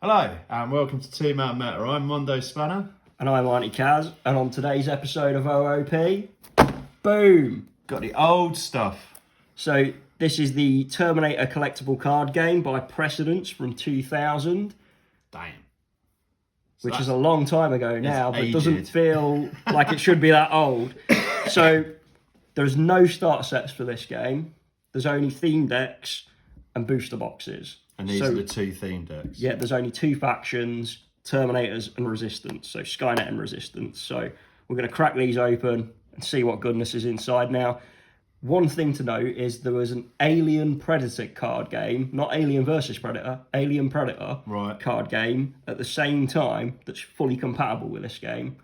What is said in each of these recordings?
Hello and welcome to Two Man Meta. I'm Mondo Spanner. And I'm Aunty, and on today's episode of OOP, boom! Got the old stuff. So this is the Terminator collectible card game by Precedence from 2000. Damn. Which is a long time ago now, but aged. doesn't feel like it should be that old. So there's no start sets for this game. There's only theme decks and booster boxes. And these are the two theme decks. Yeah, there's only two factions, Terminators and Resistance. So Skynet and Resistance. So we're going to crack these open and see what goodness is inside now. One thing to note is there was an Alien Predator card game, not Alien versus Predator, Alien Predator card game at the same time that's fully compatible with this game.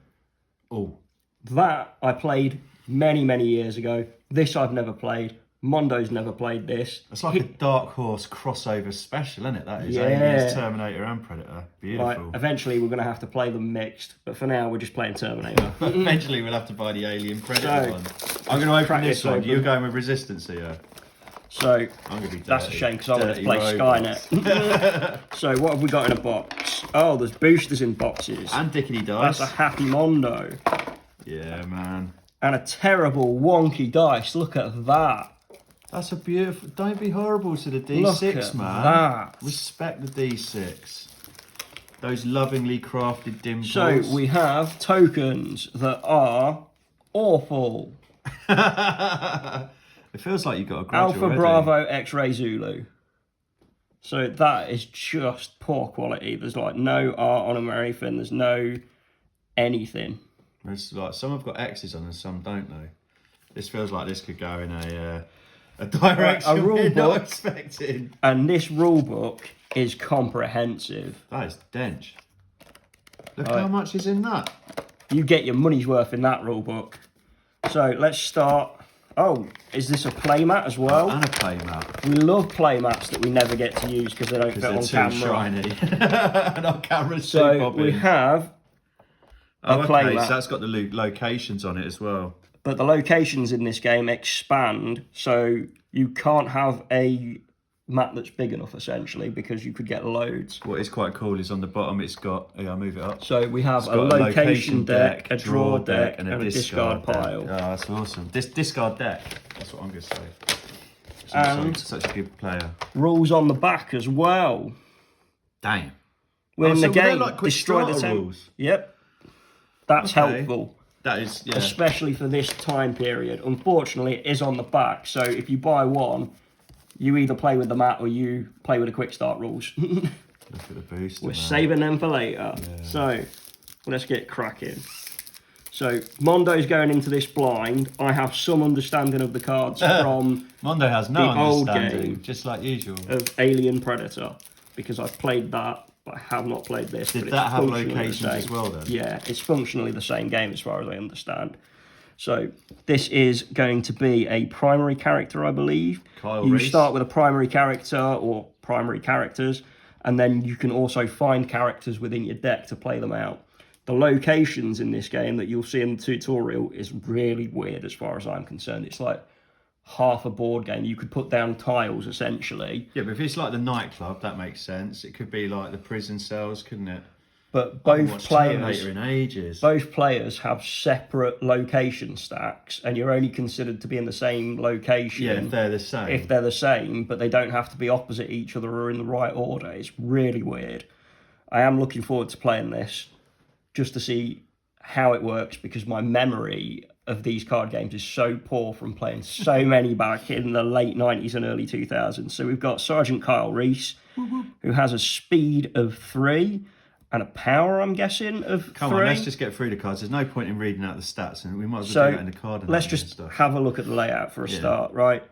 Oh. That I played many, many years ago. This I've never played. Mondo's never played this. It's like a Dark Horse crossover special, isn't it? That is. Yeah. Aliens, Terminator and Predator. Beautiful. Right, eventually we're going to have to play them mixed, but for now we're just playing Terminator. Eventually we'll have to buy the Alien Predator one. I'm going to open this one. You're going with Resistance here. So, I'm going to be dirty. That's a shame because I wanted to play Skynet. So what have we got in a box? Oh, there's boosters in boxes. And Dickety dice. That's a happy Mondo. Yeah, man. And a terrible wonky dice. Look at that. That's a beautiful... Don't be horrible to the D6, Look at man. that. Respect the D6. Those lovingly crafted dimples. So we have tokens that are awful. It feels like you've got a grudge Alpha already. Bravo X-Ray Zulu. So that is just poor quality. There's like no art on them or anything. There's no anything. It's like some have got X's on and some don't though. This feels like this could go in a direction a rule we're not book, expecting. And this rule book is comprehensive. That is dench. Look how much is in that. You get your money's worth in that rule book. So let's start. Oh, is this a playmat as well? And a playmat. We love playmats that we never get to use because they don't fit on camera. Shiny. And our camera's too So bobbing. we have a playmat. So that's got the locations on it as well. But the locations in this game expand, so you can't have a map that's big enough, essentially, because you could get loads. What is quite cool is on the bottom it's got... Yeah, I'll move it up. So we have a location deck, a draw deck, and a discard pile. Oh, that's awesome. This discard deck. That's what I'm going to say. And such a good player. Rules on the back as well. Damn. Win the game, like quick destroy the starter temp. rules. Yep. That's helpful. That is, yeah. Especially for this time period. Unfortunately, it is on the back, so if you buy one, you either play with the mat or you play with the quick start rules. Look at the booster. We're saving them for later. Yeah. So, let's get cracking. So, Mondo's going into this blind. I have some understanding of the cards from Mondo has no the old understanding, game, just like usual. of Alien Predator, because I've played that, but I have not played this. Did that have locations as well then? Yeah, it's functionally the same game as far as I understand. So this is going to be a primary character, I believe. You start with a primary character or primary characters, and then you can also find characters within your deck to play them out. The locations in this game that you'll see in the tutorial is really weird as far as I'm concerned. It's like half a board game. You could put down tiles, essentially. Yeah, but if it's like the nightclub, that makes sense. It could be like the prison cells, couldn't it? But both players, in ages. both players have separate location stacks, and you're only considered to be in the same location. Yeah, if they're the same. If they're the same, but they don't have to be opposite each other or in the right order. It's really weird. I am looking forward to playing this, just to see how it works, because my memory of these card games is so poor from playing so many back in the late 90s and early 2000s. So we've got Sergeant Kyle Reese, who has a speed of 3 and a power, I'm guessing, of 3. Come on, let's just get through the cards. There's no point in reading out the stats, and we might as well do that in the card. Let's just have a look at the layout for a start, right?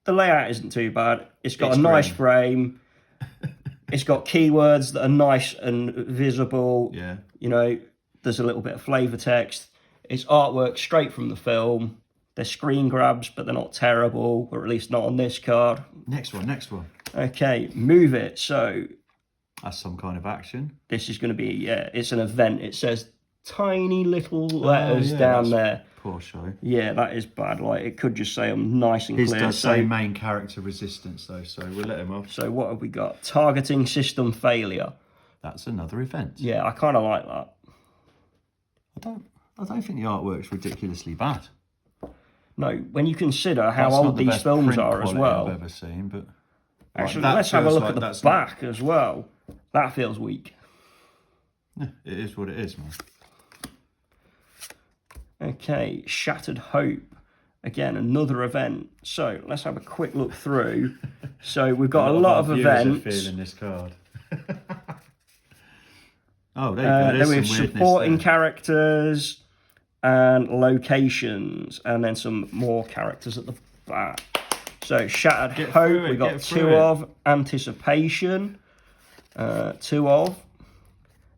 The layout isn't too bad. It's got a nice frame. It's got keywords that are nice and visible. Yeah. You know, there's a little bit of flavour text. It's artwork straight from the film. They're screen grabs, but they're not terrible, or at least not on this card. Next one. Okay, move it. So that's some kind of action. This is going to be, it's an event. It says tiny little letters down there. Poor show. Yeah, that is bad. Like, it could just say I'm nice and clear. His does say main character Resistance, though, so we'll let him off. So what have we got? Targeting system failure. That's another event. Yeah, I kind of like that. I don't think the artwork's ridiculously bad. No, when you consider how That's not old the these best films print are as quality well. I've ever seen, but Actually, that let's have a feels look like at the that's back as well. That feels weak. Yeah, it is what it is, man. Okay, Shattered Hope. Again, another event. So let's have a quick look through. So we've got a lot of events. Feeling this card. Oh, there you go. Then we have some weirdness supporting there. characters and locations, and then some more characters at the back. So Shattered Hope, we got 2 of. Anticipation, 2 of.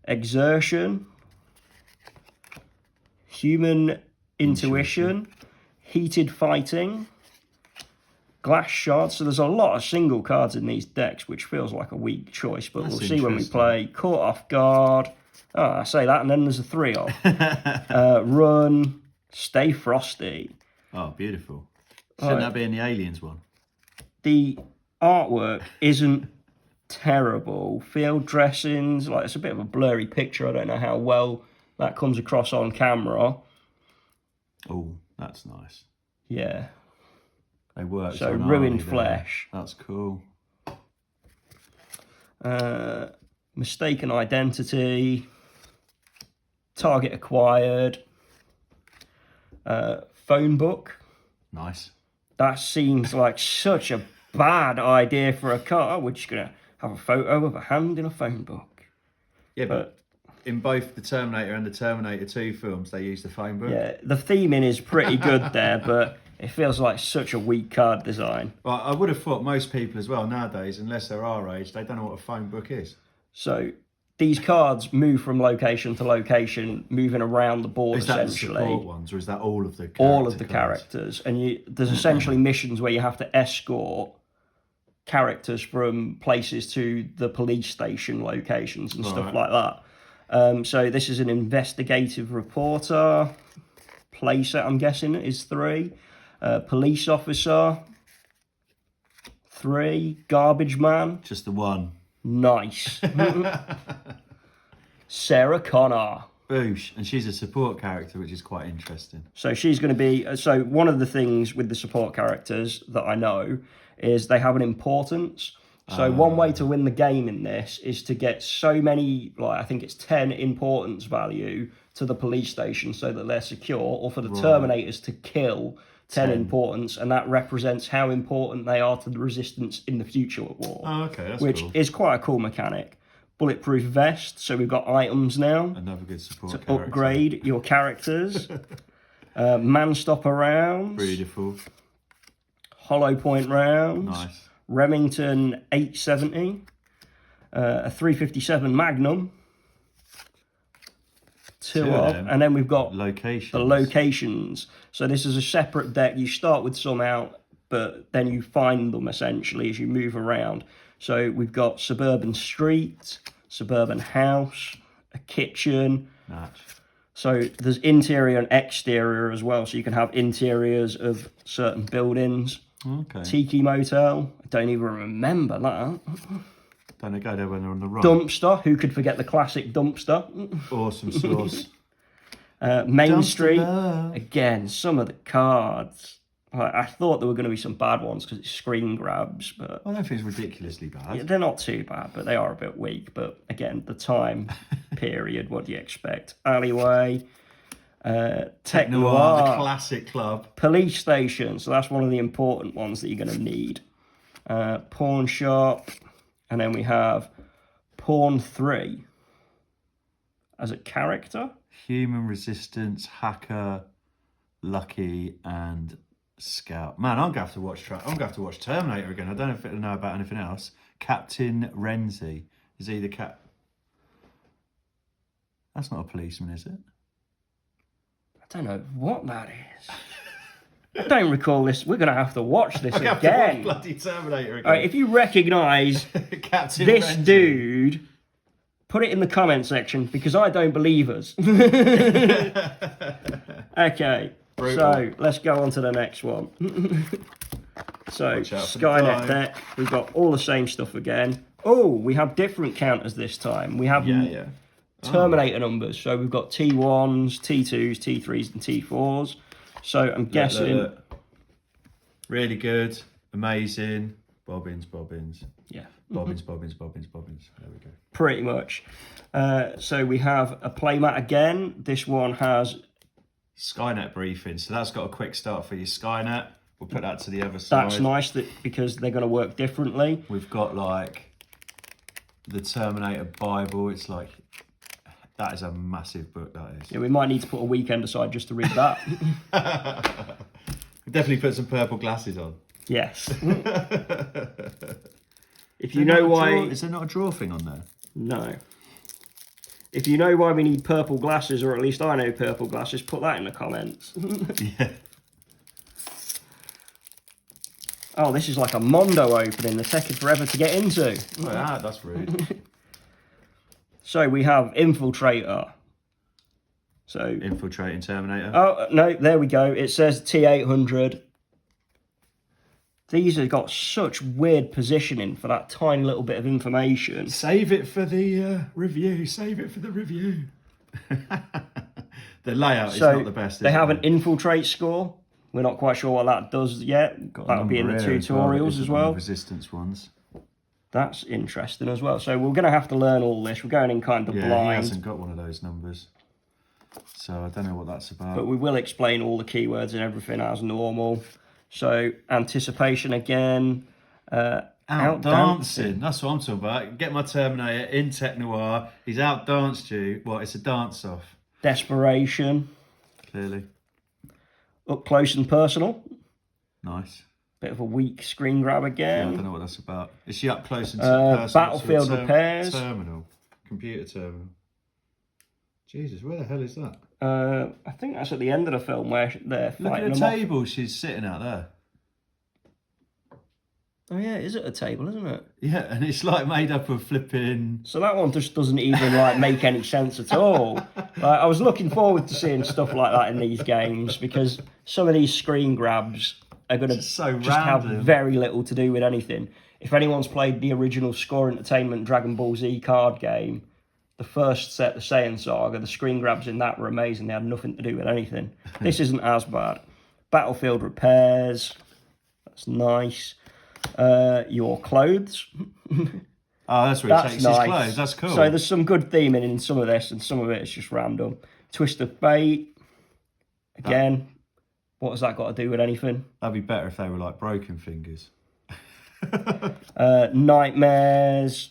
Exertion, Human Intuition, Heated Fighting, Glass Shard. So there's a lot of single cards in these decks, which feels like a weak choice, but we'll see when we play. Caught Off Guard. Oh, I say that, and then there's a 3 of. Run, Stay Frosty. Oh, beautiful. Shouldn't that be in the Aliens one? The artwork isn't terrible. Field dressings, like, it's a bit of a blurry picture. I don't know how well that comes across on camera. Oh, that's nice. Yeah. They work. So Ruined Flesh. That's cool. Mistaken Identity. Target Acquired. Phone Book. Nice. That seems like such a bad idea for a card. We're just going to have a photo of a hand in a phone book. Yeah, but in both the Terminator and the Terminator 2 films, they use the phone book. Yeah, the theming is pretty good there, but it feels like such a weak card design. Well, I would have thought most people as well nowadays, unless they're our age, they don't know what a phone book is. So these cards move from location to location, moving around the board, essentially. Is that the support ones, or is that all of the characters? All of the characters. And there's essentially missions where you have to escort characters from places to the police station locations and stuff like that. So this is an investigative reporter. Playset, I'm guessing, is 3. Police officer, 3. Garbage man. Just the one. Nice. Sarah Connor. Boosh. And she's a support character, which is quite interesting. So she's going to be... So one of the things with the support characters that I know is they have an importance. So one way to win the game in this is to get so many, like I think it's 10 importance value to the police station so that they're secure, or for the Terminators to kill 10 importance, and that represents how important they are to the Resistance in the future at war. Oh, okay, that's which cool. is quite a cool mechanic. Bulletproof vest, so we've got items now. Another good support to character. Upgrade your characters. Man-stopper rounds. Beautiful. Hollow point rounds. Nice. Remington 870. A 357 Magnum. 2 of. And then we've got the locations. So this is a separate deck. You start with some out, but then you find them essentially as you move around. So we've got suburban street, suburban house, a kitchen. Nice. So there's interior and exterior as well. So you can have interiors of certain buildings. Okay. Tiki Motel. I don't even remember that. Don't they go there when they're on the run? Dumpster. Who could forget the classic dumpster? Awesome sauce. Main Street. Again, some of the cards. I thought there were going to be some bad ones because it's screen grabs, but I don't think it's ridiculously bad. yeah, they're not too bad, but they are a bit weak. But again, the time period, what do you expect? Alleyway, Tech Noir, the classic club. Police station, so that's one of the important ones that you're going to need. Pawn shop, and then we have Pawn 3 as a character. Human Resistance, Hacker, Lucky, and Scout. Man, I'm gonna have to watch. I'm gonna have to watch Terminator again. I don't know if I know about anything else. Captain Renzi. Is he the cap? That's not a policeman, is it? I don't know what that is. I don't recall this. We're gonna have to watch this I'm gonna again. have to watch bloody Terminator again. All right, if you recognise Captain this Renzi. dude, put it in the comment section because I don't believe us. Okay. Brutal. So let's go on to the next one. So Watch out for the Skynet dive. deck, we've got all the same stuff again. Oh, we have different counters this time. We have Terminator numbers. So we've got T1s, T2s, T3s, and T4s. So I'm guessing... Look. Really good. Amazing. Bobbins. Yeah. Bobbins. There we go. Pretty much. So we have a playmat again. This one has... Skynet briefing. So that's got a quick start for your Skynet. We'll put that to the other side. That's nice because they're going to work differently. We've got like the Terminator Bible. It's like, that is a massive book, that is. Yeah, we might need to put a weekend aside just to read that. Definitely put some purple glasses on. Yes. If you know why... Is there not a draw thing on there? No. If you know why we need purple glasses, or at least I know purple glasses, put that in the comments. Yeah. Oh, this is like a Mondo opening. They're taking forever to get into. Oh, that's rude. So we have Infiltrator. So Infiltrating Terminator. Oh, no, there we go. It says T800. These have got such weird positioning for that tiny little bit of information. Save it for the review. The layout is not the best. They have an infiltrate score. We're not quite sure what that does yet. That'll be in the tutorials as well. Resistance ones. That's interesting as well. So we're going to have to learn all this. We're going in kind of blind. He hasn't got one of those numbers. So I don't know what that's about. But we will explain all the keywords and everything as normal. So anticipation again. Out dancing. That's what I'm talking about. Get my Terminator in Tech Noir. He's out danced you. Well, it's a dance off. Desperation. Clearly. Up close and personal. Nice. Bit of a weak screen grab again. Yeah, I don't know what that's about. Is she up close and personal? Battlefield repairs. Terminal. Computer terminal. Jesus, where the hell is that? I think that's at the end of the film where they're fighting. Look at the table she's sitting at there. Oh yeah, it is at a table, isn't it? Yeah, and it's like made up of flipping... So that one just doesn't even like make any sense at all. Like, I was looking forward to seeing stuff like that in these games because some of these screen grabs are going to just have very little to do with anything. If anyone's played the original Score Entertainment Dragon Ball Z card game, the first set, the Saiyan Saga, the screen grabs in that were amazing. They had nothing to do with anything. This isn't as bad. Battlefield repairs. That's nice. Your clothes. Oh, that's where he takes his clothes. That's cool. So there's some good theming in some of this, and some of it is just random. Twist of Fate. Again, what has that got to do with anything? That'd be better if they were like broken fingers. Nightmares.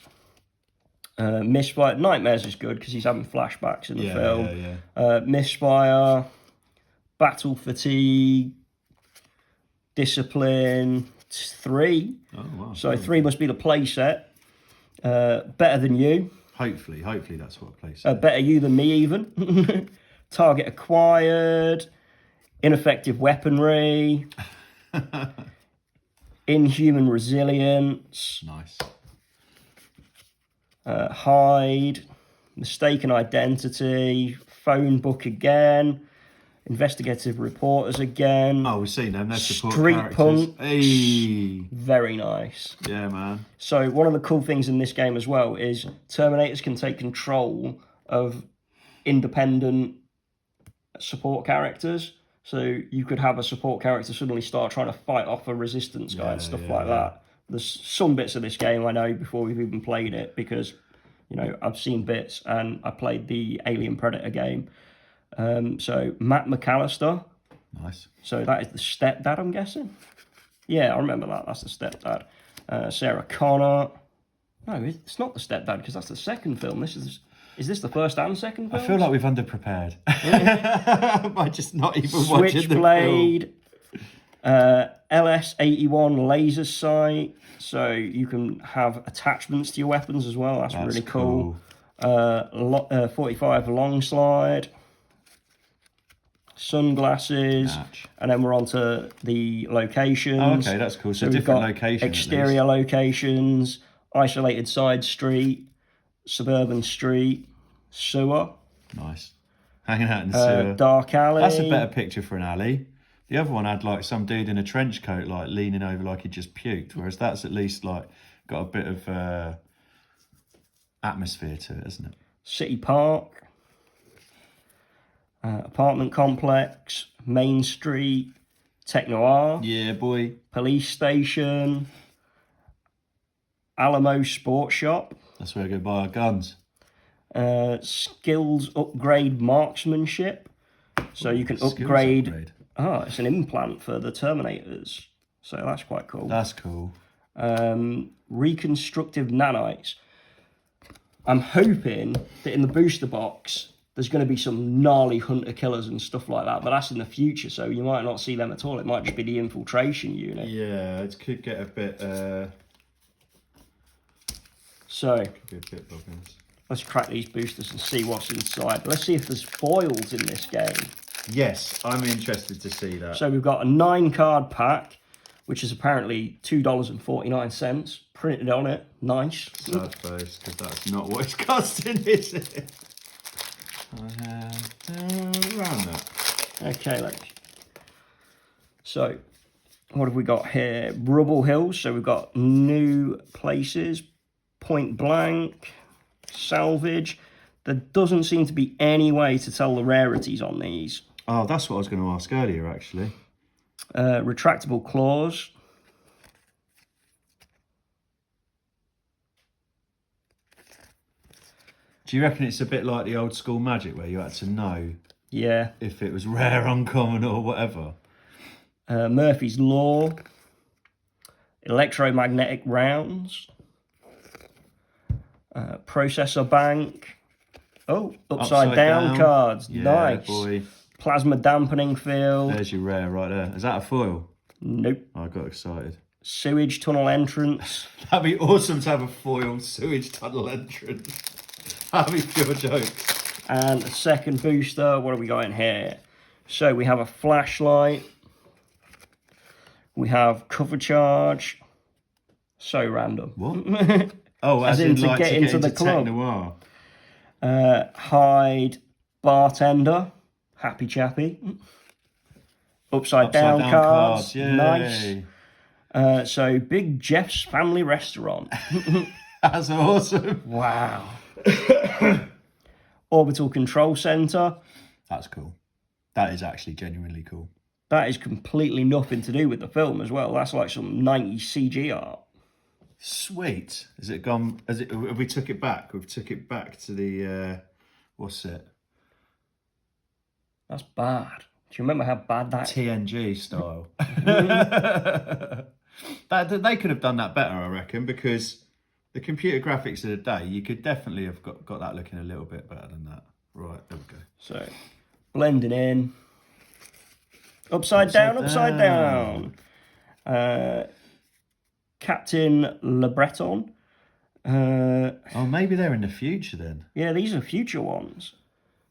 Misfire. Nightmares is good because he's having flashbacks in the film. Misfire. Battle fatigue. Discipline. 3. Oh, wow. So 3 must be the play set. Better than you. Hopefully that's what play set. Better you than me even. Target acquired. Ineffective weaponry. Inhuman resilience. Nice. Hide. Mistaken identity. Phone book again. Investigative reporters again. Oh, we've seen them. They're support Street characters. punk. Hey. Very nice. Yeah, man. So one of the cool things in this game as well is Terminators can take control of independent support characters. So you could have a support character suddenly start trying to fight off a resistance guy and stuff like that. There's some bits of this game I know before we've even played it because, you know, I've seen bits and I played the Alien Predator game. So Matt McAllister. Nice. So that is the stepdad, I'm guessing. Yeah, I remember that. That's the stepdad. Sarah Connor. No, it's not the stepdad because that's the second film. Is this the first and second film? I feel like we've underprepared by just not even watching the film. Switchblade. LS81 laser sight. So you can have attachments to your weapons as well. That's really cool. 45 long slide. Sunglasses, and then we're on to the locations. Oh, okay, that's cool. So different locations. Exterior locations, isolated side street, suburban street, sewer. Nice. Hanging out in the sewer. Dark alley. That's a better picture for an alley. The other one had like some dude in a trench coat like leaning over like he just puked, whereas that's at least like got a bit of atmosphere to it, isn't it? City Park, apartment complex, Main Street, Tech Noir. Yeah, boy. Police station, Alamo Sports Shop. That's where I go buy our guns. Skills upgrade marksmanship. So you can upgrade. Oh, it's an implant for the Terminators. So that's quite cool. That's cool. Reconstructive nanites. I'm hoping that in the booster box there's going to be some gnarly hunter killers and stuff like that, but that's in the future, so you might not see them at all. It might just be the infiltration unit. Yeah, it could get a bit. So could be a bit boggins. Let's crack these boosters and see what's inside. Let's see if there's foils in this game. Yes, I'm interested to see that. So we've got a 9-card pack, which is apparently $2.49 printed on it. Nice. Sad face, because that's not what it's costing, is it? Around that. Okay, so what have we got here? Rubble Hills. So we've got new places, Point Blank, salvage. There doesn't seem to be any way to tell the rarities on these. Oh, that's what I was going to ask earlier, actually. Retractable claws. Do you reckon it's a bit like the old school Magic where you had to know if it was rare, uncommon or whatever? Murphy's Law. Electromagnetic rounds. Processor bank. Oh, upside down cards. Yeah, nice. Boy. Plasma dampening field. There's your rare right there. Is that a foil? Nope. I got excited. Sewage tunnel entrance. That'd be awesome to have a foil sewage tunnel entrance. That'd be pure jokes. And a second booster. What have we got in here? So we have a flashlight. We have cover charge. So random. What? Oh, as in to get into the club. Tech Noir. Hyde bartender. Happy chappy. Upside down cards. Nice. So Big Jeff's Family Restaurant. That's awesome. Wow. Orbital Control Center. That's cool. That is actually genuinely cool. That is completely nothing to do with the film as well. That's like some 90s CG art. Sweet. Has it gone? Have we took it back? We've took it back to the what's it? That's bad. Do you remember how bad that TNG style? They could have done that better, I reckon, because the computer graphics of the day, you could definitely have got that looking a little bit better than that. Right, there we go. So, blending in. Upside down. Captain Le Breton. Oh, maybe they're in the future then. Yeah, these are future ones.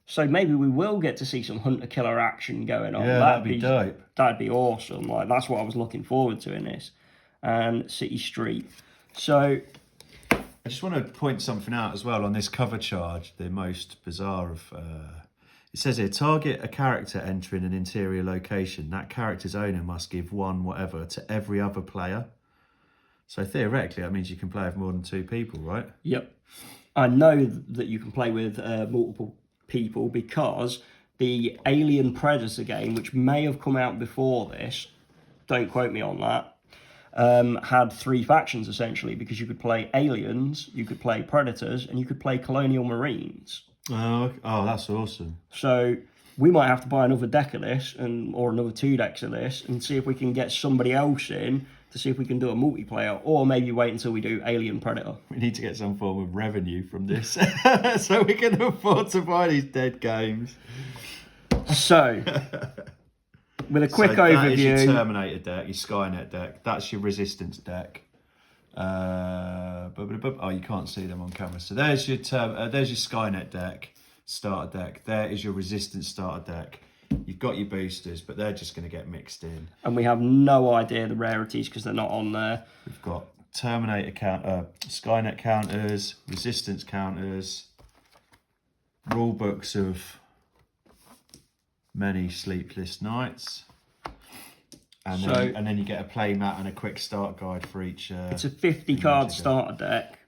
So maybe we will get to see some hunter-killer action going on. Yeah, that'd be dope. That'd be awesome. Like, that's what I was looking forward to in this. And City Street. So I just want to point something out as well on this cover charge, the most bizarre of... it says here, target a character entering an interior location. That character's owner must give one whatever to every other player. So theoretically, that means you can play with more than 2 people, right? Yep. I know that you can play with multiple people because the Alien Predator game, which may have come out before this, don't quote me on that, had 3 factions essentially, because you could play aliens, you could play predators, and you could play colonial marines. Oh, that's awesome. So we might have to buy another deck of this, or another 2 decks of this, and see if we can get somebody else in to see if we can do a multiplayer, or maybe wait until we do Alien Predator. We need to get some form of revenue from this so we can afford to buy these dead games. So, with a quick overview... That is your Terminator deck, your Skynet deck. That's your Resistance deck. Oh, you can't see them on camera. So there's your Skynet deck, starter deck. There is your Resistance starter deck. You've got your boosters, but they're just going to get mixed in. And we have no idea the rarities because they're not on there. We've got Terminator Skynet counters, Resistance counters, rule books of many sleepless nights. And then you get a play mat and a quick start guide for each. It's a 50-card starter deck.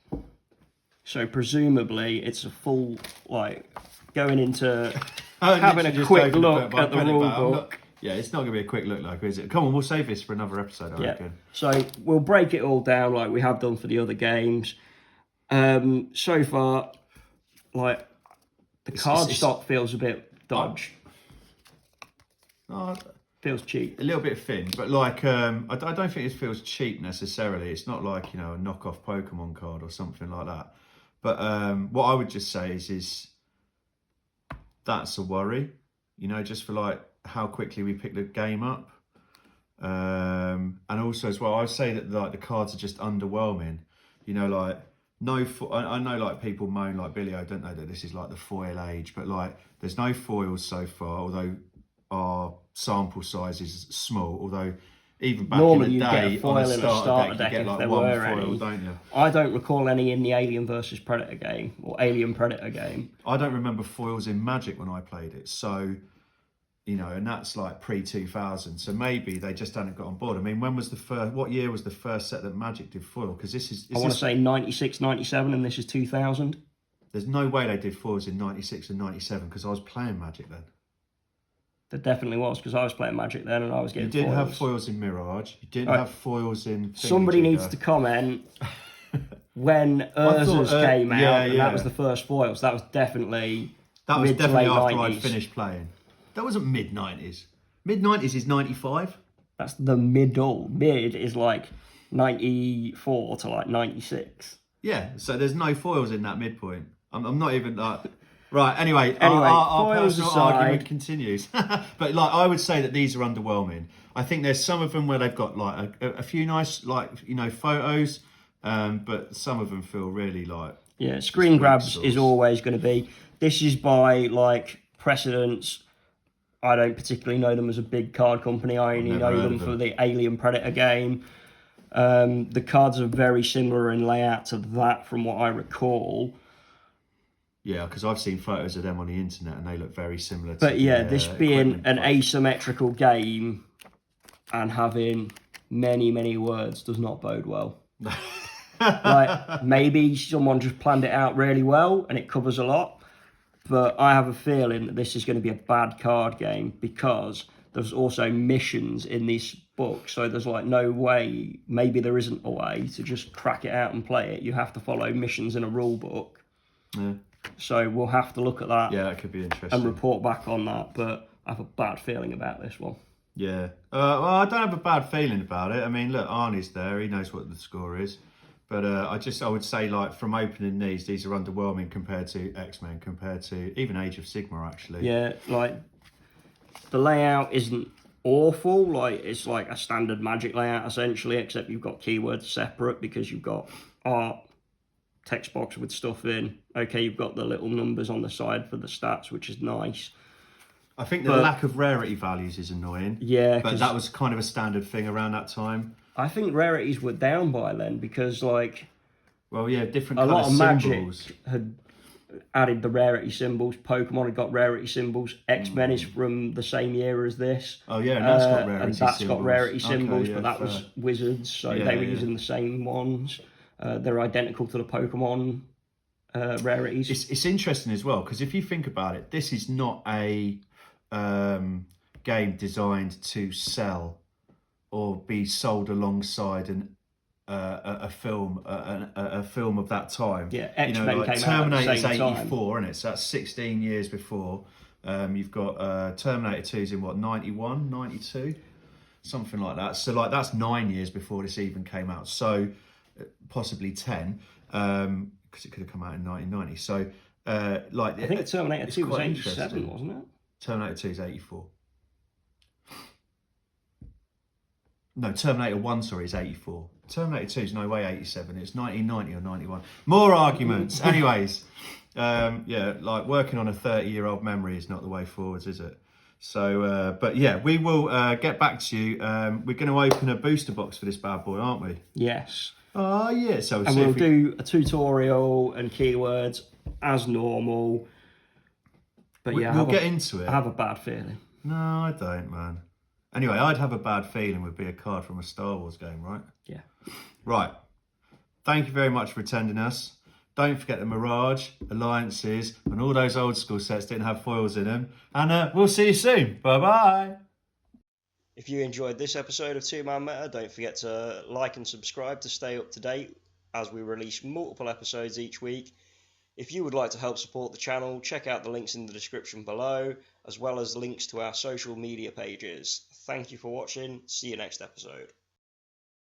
So presumably it's a full, like, going into having a quick look at the rule book. Yeah, it's not going to be a quick look, like, is it? Come on, we'll save this for another episode, I reckon. So we'll break it all down like we have done for the other games. So far, like, the card stock feels a bit dodge. Feels cheap. A little bit thin, but like, I don't think it feels cheap necessarily. It's not like, you know, a knockoff Pokemon card or something like that. But what I would just say is that's a worry, you know, just for like how quickly we pick the game up. And also as well, I would say that like the cards are just underwhelming, you know, like I know like people moan like Billy-O, don't they, that this is like the foil age, but like there's no foils so far, although our sample size is small, although even back normally in the day, get a foil on a in a starter deck, deck you get if like there one were foil, any. don't you? I don't recall any in the Alien versus Predator game or Alien Predator game. I don't remember foils in Magic when I played it, so, you know, and that's like pre-2000, so maybe they just hadn't got on board. I mean, what year was the first set that Magic did foil? Because I want to say 96, 97, and this is 2000. There's no way they did foils in 96 and 97 because I was playing Magic then. There definitely was, because I was playing Magic then and I was getting foils. You didn't have foils in Mirage. You didn't have foils in... Somebody needs to comment when Urza's came out, and that was the first foils. That was definitely after 90s. I'd finished playing. That wasn't mid-90s. Mid-90s is 95. That's the middle. Mid is like 94 to like 96. Yeah, so there's no foils in that midpoint. I'm not even like... Right, anyway, our personal argument continues. But like, I would say that these are underwhelming. I think there's some of them where they've got like a few nice, like, you know, photos, but some of them feel really like... Yeah, screen grabs is always going to be... This is by like precedence. I don't particularly know them as a big card company. I only know them for the Alien Predator game. The cards are very similar in layout to that from what I recall. Yeah, because I've seen photos of them on the internet and they look very similar to But yeah, this being an asymmetrical game and having many, many words does not bode well. Like, maybe someone just planned it out really well and it covers a lot, but I have a feeling that this is going to be a bad card game because there's also missions in this book, so there's like no way, maybe there isn't a way to just crack it out and play it. You have to follow missions in a rule book. Yeah. So we'll have to look at that. Yeah, that could be interesting. And report back on that, but I have a bad feeling about this one. Yeah. Well, I don't have a bad feeling about it. I mean, look, Arnie's there. He knows what the score is. But I would say, like, from opening these are underwhelming compared to X-Men, compared to even Age of Sigmar, actually. Yeah, like, the layout isn't awful. Like, it's like a standard Magic layout, essentially, except you've got keywords separate because you've got art, text box with stuff in. Okay, you've got the little numbers on the side for the stats, which is nice. I think the lack of rarity values is annoying. Yeah. But that was kind of a standard thing around that time. I think rarities were down by then because, like... Well, yeah, different a lot of symbols. Magic had added the rarity symbols. Pokemon had got rarity symbols. X-Men is from the same year as this. Oh, yeah, and that's got rarity and symbols. Got rarity symbols, okay, yeah, but that was Wizards, so they were using the same ones. They're identical to the Pokemon rarities. It's interesting as well, because if you think about it, this is not a game designed to sell or be sold alongside a film of that time. Yeah, X-Men like came Terminator's out at the same 84, isn't it? So that's 16 years before. You've got Terminator 2's in what, 91, 92? Something like that. So like that's 9 years before this even came out. So possibly 10, because it could have come out in 1990. So like I think Terminator 2 was 87, wasn't it? Terminator 2 is 84. No, Terminator 1, sorry, is 84. Terminator 2 is no way 87. It's 1990 or 91. More arguments. Anyways, yeah, like working on a 30-year-old memory is not the way forwards, is it? So, but yeah, we will get back to you. We're going to open a booster box for this bad boy, aren't we? Yes. Oh, yeah. So and we'll do a tutorial and keywords as normal. But yeah, we'll get into it. I have a bad feeling. No, I don't, man. Anyway, I'd have a bad feeling would be a card from a Star Wars game, right? Yeah. Right. Thank you very much for attending us. Don't forget the Mirage, Alliances, and all those old school sets didn't have foils in them. And we'll see you soon. Bye-bye. If you enjoyed this episode of Two Man Meta, don't forget to like and subscribe to stay up to date as we release multiple episodes each week. If you would like to help support the channel, check out the links in the description below, as well as links to our social media pages. Thank you for watching. See you next episode.